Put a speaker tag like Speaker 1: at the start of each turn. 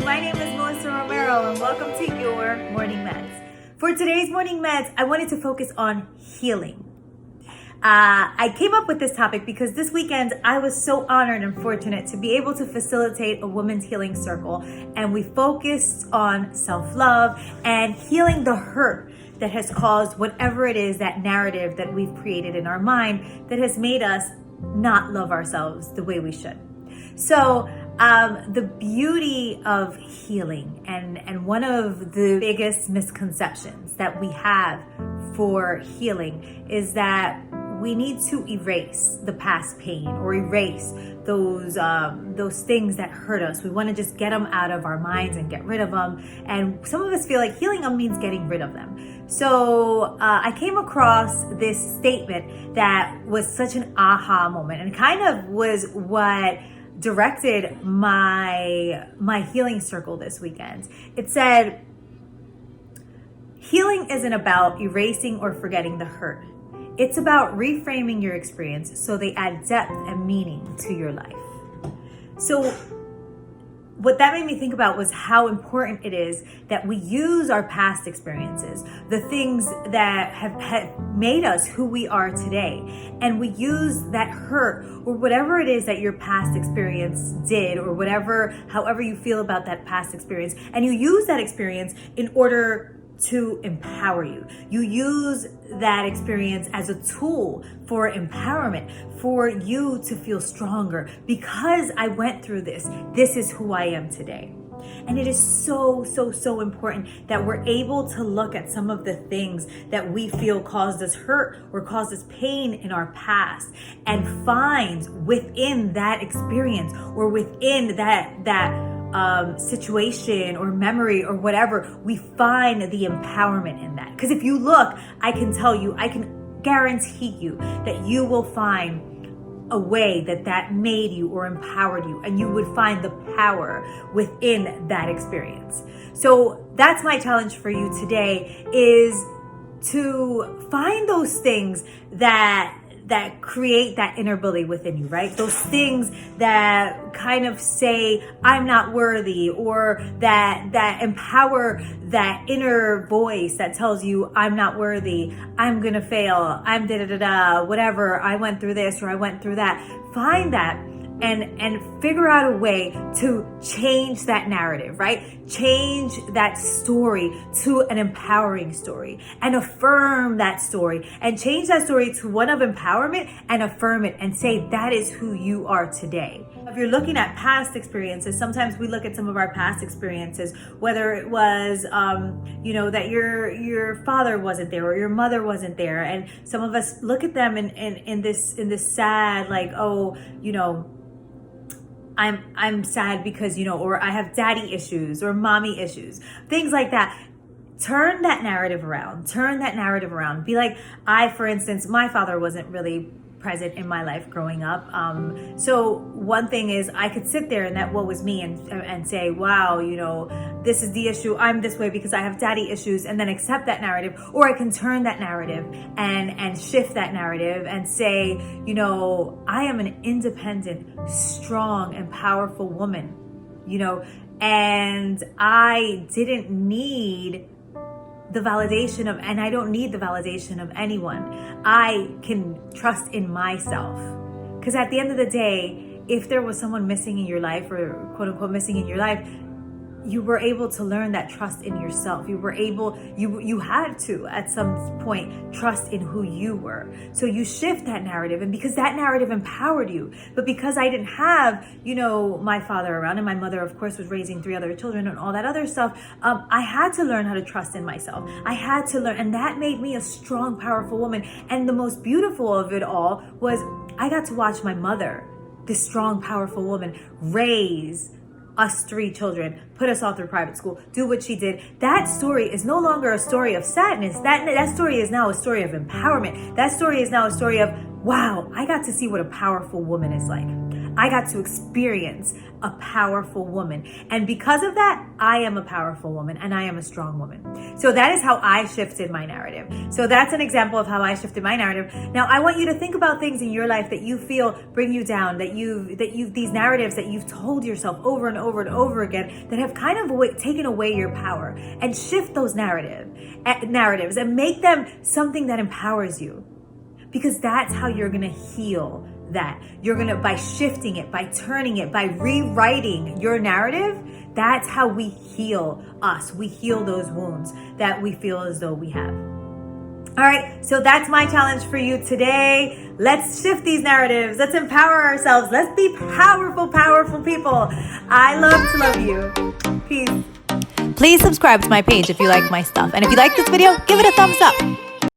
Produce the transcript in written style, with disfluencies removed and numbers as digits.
Speaker 1: my name is Melissa Romero and welcome to your Morning Meds. For today's Morning Meds, I wanted to focus on healing. I came up with this topic because this weekend I was so honored and fortunate to be able to facilitate a women's healing circle, and we focused on self-love and healing the hurt that has caused whatever it is, that narrative that we've created in our mind that has made us not love ourselves the way we should. So the beauty of healing and one of the biggest misconceptions that we have for healing is that we need to erase the past pain or erase those things that hurt us. We want to just get them out of our minds and get rid of them. And some of us feel like healing them means getting rid of them. So I came across this statement that was such an aha moment and kind of was what directed my healing circle this weekend. It said, healing isn't about erasing or forgetting the hurt. It's about reframing your experience so they add depth and meaning to your life. So what that made me think about was how important it is that we use our past experiences, the things that have made us who we are today, and we use that hurt or whatever it is that your past experience did, or however you feel about that past experience, and you use that experience in order to empower you. You use that experience as a tool for empowerment, for you to feel stronger. Because I went through this is who I am today. And it is so important that we're able to look at some of the things that we feel caused us hurt or caused us pain in our past and find within that experience or within that situation or memory or whatever, we find the empowerment in that. Because if you look, I can guarantee you that you will find a way that made you or empowered you, and you would find the power within that experience. So that's my challenge for you today, is to find those things that create that inner bully within you, right? Those things that kind of say, I'm not worthy, or that empower that inner voice that tells you, I'm not worthy, I'm gonna fail, I'm whatever, I went through this or I went through that. Find that and figure out a way to change that narrative, right? Change that story to an empowering story and affirm that story and change that story to one of empowerment and affirm it and say that is who you are today. If you're looking at past experiences, sometimes we look at some of our past experiences, whether it was, that your father wasn't there or your mother wasn't there. And some of us look at them in this sad, like, I'm sad because, or I have daddy issues or mommy issues, things like that. Turn that narrative around. Be like, for instance, my father wasn't really present in my life growing up. So one thing is I could sit there and that what was me and say, wow, this is the issue. I'm this way because I have daddy issues, and then accept that narrative. Or I can turn that narrative and shift that narrative and say, I am an independent, strong, and powerful woman, and I didn't need the validation of, and I don't need the validation of anyone. I can trust in myself. Because at the end of the day, if there was someone missing in your life, or quote unquote missing in your life, you were able to learn that trust in yourself. You had to, at some point, trust in who you were. So you shift that narrative, and because that narrative empowered you. But because I didn't have, my father around, and my mother, of course, was raising 3 other children and all that other stuff, I had to learn how to trust in myself. I had to learn, and that made me a strong, powerful woman. And the most beautiful of it all was I got to watch my mother, this strong, powerful woman, raise us 3 children, put us all through private school, do what she did. That story is no longer a story of sadness. That story is now a story of empowerment. That story is now a story of, wow, I got to see what a powerful woman is like. I got to experience a powerful woman. And because of that, I am a powerful woman and I am a strong woman. So that is how I shifted my narrative. So that's an example of how I shifted my narrative. Now, I want you to think about things in your life that you feel bring you down, that you've these narratives that you've told yourself over and over and over again that have kind of taken away your power, and shift those narratives and make them something that empowers you. Because that's how you're going to heal that. You're going to, by shifting it, by turning it, by rewriting your narrative, that's how we heal us. We heal those wounds that we feel as though we have. All right, so that's my challenge for you today. Let's shift these narratives. Let's empower ourselves. Let's be powerful, powerful people. I love to love you. Peace. Please subscribe to my page if you like my stuff. And if you like this video, give it a thumbs up.